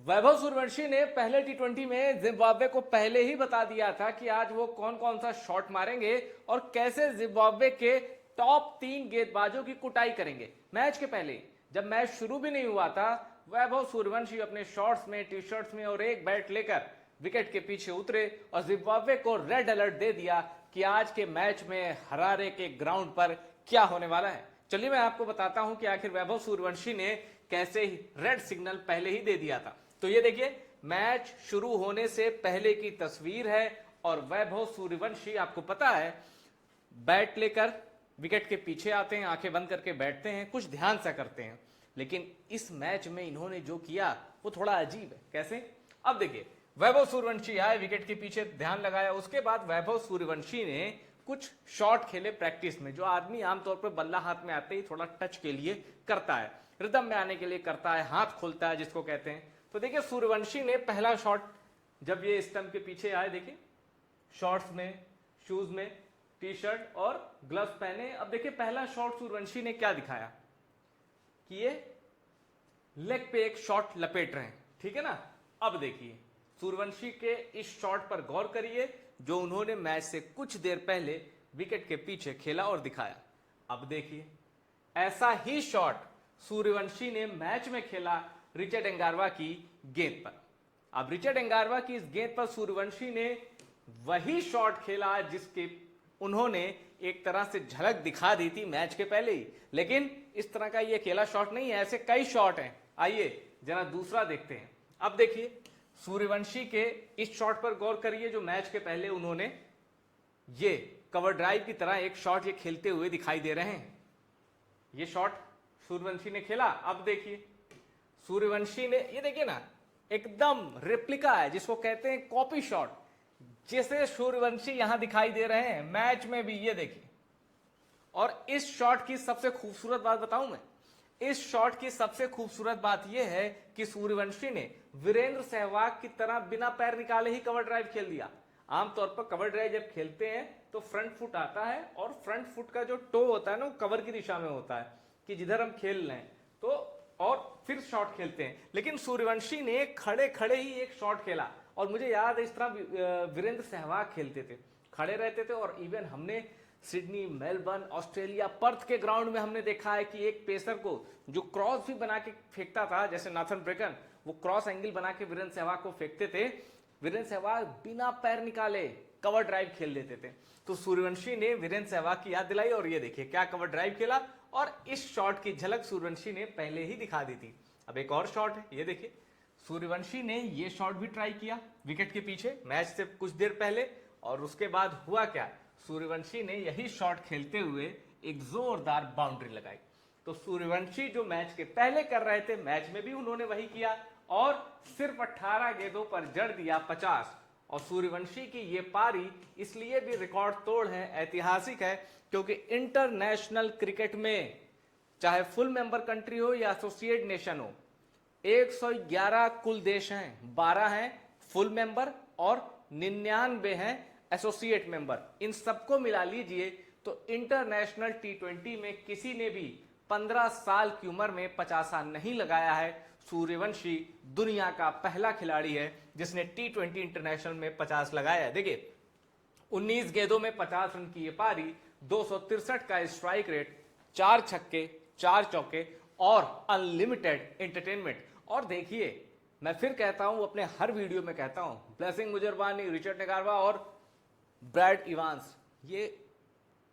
वैभव सूर्यवंशी ने पहले टी20 में जिम्बाब्वे को पहले ही बता दिया था कि आज वो कौन कौन सा शॉट मारेंगे और कैसे जिम्बाब्वे के टॉप 3 गेंदबाजों की कुटाई करेंगे। मैच के पहले जब मैच शुरू भी नहीं हुआ था, वैभव सूर्यवंशी अपने शॉर्ट्स में, टी शर्ट्स में और एक बैट लेकर विकेट के पीछे उतरे और जिम्बाब्वे को रेड अलर्ट दे दिया कि आज के मैच में हरारे के ग्राउंड पर क्या होने वाला है। चलिए मैं आपको बताता हूं कि आखिर वैभव सूर्यवंशी ने कैसे रेड सिग्नल पहले ही दे दिया था। तो ये देखिए, मैच शुरू होने से पहले की तस्वीर है और वैभव सूर्यवंशी, आपको पता है, बैट लेकर विकेट के पीछे आते हैं, आंखें बंद करके बैठते हैं, कुछ ध्यान सा करते हैं। लेकिन इस मैच में इन्होंने जो किया वो थोड़ा अजीब है। कैसे? अब देखिए, वैभव सूर्यवंशी आए, विकेट के पीछे ध्यान लगाया, उसके बाद वैभव सूर्यवंशी ने कुछ शॉट खेले प्रैक्टिस में, जो आदमी आमतौर पर बल्ला हाथ में आते ही थोड़ा टच के लिए करता है, रिदम में आने के लिए करता है, हाथ खोलता है जिसको कहते हैं। तो देखिए, सूर्यवंशी ने पहला शॉट जब ये स्टंप के पीछे आए, देखिए शॉर्ट्स में, शूज में, टी शर्ट और ग्लव्स पहने। अब देखिए, पहला शॉट सूर्यवंशी ने क्या दिखाया कि ये लेग पे एक शॉट लपेट रहे हैं, ठीक है ना। अब देखिए, सूर्यवंशी के इस शॉट पर गौर करिए जो उन्होंने मैच से कुछ देर पहले विकेट के पीछे खेला और दिखाया। अब देखिए, ऐसा ही शॉट सूर्यवंशी ने मैच में खेला रिचर्ड एंगारवा की गेंद पर। अब रिचर्ड एंगारवा की इस गेंद पर सूर्यवंशी ने वही शॉट खेला जिसके उन्होंने एक तरह से झलक दिखा दी थी मैच के पहले ही। लेकिन इस तरह का ये अकेला शॉट नहीं है, ऐसे कई शॉट हैं। आइए जरा दूसरा देखते हैं। अब देखिए, सूर्यवंशी के इस शॉट पर गौर करिए जो मैच के पहले उन्होंने ये कवर ड्राइव की तरह एक शॉट ये खेलते हुए दिखाई दे रहे हैं। ये शॉट सूर्यवंशी ने खेला। अब देखिए, सूर्यवंशी ने, ये देखिए ना, एकदम रेप्लिका है जिसको कहते हैं कॉपी शॉट, जैसे सूर्यवंशी यहां दिखाई दे रहे हैं मैच में भी, ये देखिए। और इस शॉट की सबसे खूबसूरत बात बताऊं मैं, इस शॉट की सबसे खूबसूरत बात यह है कि सूर्यवंशी ने वीरेंद्र सहवाग की तरह बिना पैर निकाले ही कवर ड्राइव खेल दिया। आमतौर पर कवर ड्राइव जब खेलते हैं तो फ्रंट फुट आता है और फ्रंट फुट का जो टो होता है ना, वो कवर की दिशा में होता है कि जिधर हम खेल रहे हैं, तो और फिर शॉट खेलते हैं। लेकिन सूर्यवंशी ने खड़े खड़े ही एक शॉट खेला। और मुझे याद है, इस तरह वीरेंद्र सहवाग खेलते थे, खड़े रहते थे। और इवन हमने सिडनी, मेलबर्न, ऑस्ट्रेलिया, पर्थ के ग्राउंड में हमने देखा है कि एक पेसर को जो क्रॉस भी बना के फेंकता था, जैसे नाथन ब्रेकन, वो क्रॉस एंगल बना के वीरेंद्र सहवाग को फेंकते थे। वीरेंद्र सहवाग बिना पैर निकाले कवर ड्राइव खेल लेते थे। तो सूर्यवंशी ने वीरेंद्र सहवाग की याद दिलाई और ये देखिए क्या कवर ड्राइव खेला। और इस शॉट की झलक सूर्यवंशी ने पहले ही दिखा दी थी। अब एक और शॉट है, ये देखिए, सूर्यवंशी ने ये शॉट भी ट्राई किया विकेट के पीछे मैच से कुछ देर पहले। और उसके बाद हुआ क्या, सूर्यवंशी ने यही शॉट खेलते हुए एक जोरदार बाउंड्री लगाई। तो सूर्यवंशी जो मैच के पहले कर रहे थे, मैच में भी उन्होंने वही किया और सिर्फ 18 गेंदों पर जड़ दिया 50। और सूर्यवंशी की ये पारी इसलिए भी रिकॉर्ड तोड़ है, ऐतिहासिक है, क्योंकि इंटरनेशनल क्रिकेट में चाहे फुल मेंबर कंट्री हो या एसोसिएट नेशन हो, 111 कुल देश हैं, 12 हैं फुल मेंबर और 99 हैं एसोसिएट मेंबर। इन सबको मिला लीजिए तो इंटरनेशनल टी20 में किसी ने भी 15 साल की उम्र में 50 रन नहीं लगाया है। सूर्यवंशी दुनिया का पहला खिलाड़ी है जिसने टी20 इंटरनेशनल में 50 लगाया है। देखिए, 19 गेंदों में 50 रन की ये पारी, 263 का स्ट्राइक रेट, 4 छक्के, 4 चौके और अनलिमिटेड एंटरटेनमेंट। और देखिए, मैं फिर कहता हूं, अपने हर वीडियो में कहता हूं, ब्लेसिंग मुजरबानी, रिचर्ड एंगारवा और ब्रैड इवांस ये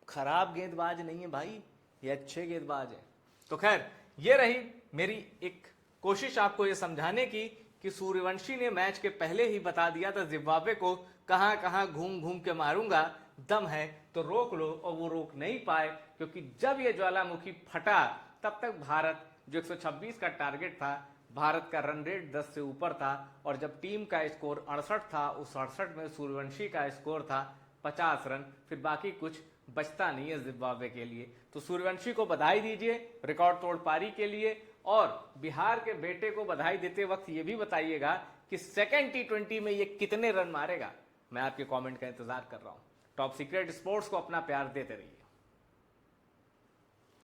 खराब गेंदबाज नहीं है भाई, ये अच्छे गेंदबाज हैं। तो खैर, ये रही मेरी एक कोशिश आपको ये समझाने की कि सूर्यवंशी ने मैच के पहले ही बता दिया था जिम्बाब्वे को कहां कहां घूम घूम के मारूंगा, दम है तो रोक लो। और वो रोक नहीं पाए, क्योंकि जब ये ज्वालामुखी फटा तब तक भारत, जो 126 का टारगेट था, भारत का रन रेट 10 से ऊपर था। और जब टीम का स्कोर 68 था, उस 68 में सूर्यवंशी का स्कोर था 50 रन। फिर बाकी कुछ बचता नहीं है जिम्बाब्वे के लिए। तो सूर्यवंशी को बधाई दीजिए रिकॉर्ड तोड़ पारी के लिए। और बिहार के बेटे को बधाई देते वक्त ये भी बताइएगा कि सेकेंड टी20 में ये कितने रन मारेगा। मैं आपके कमेंट का इंतजार कर रहा हूं। टॉप सीक्रेट स्पोर्ट्स को अपना प्यार देते रहिए।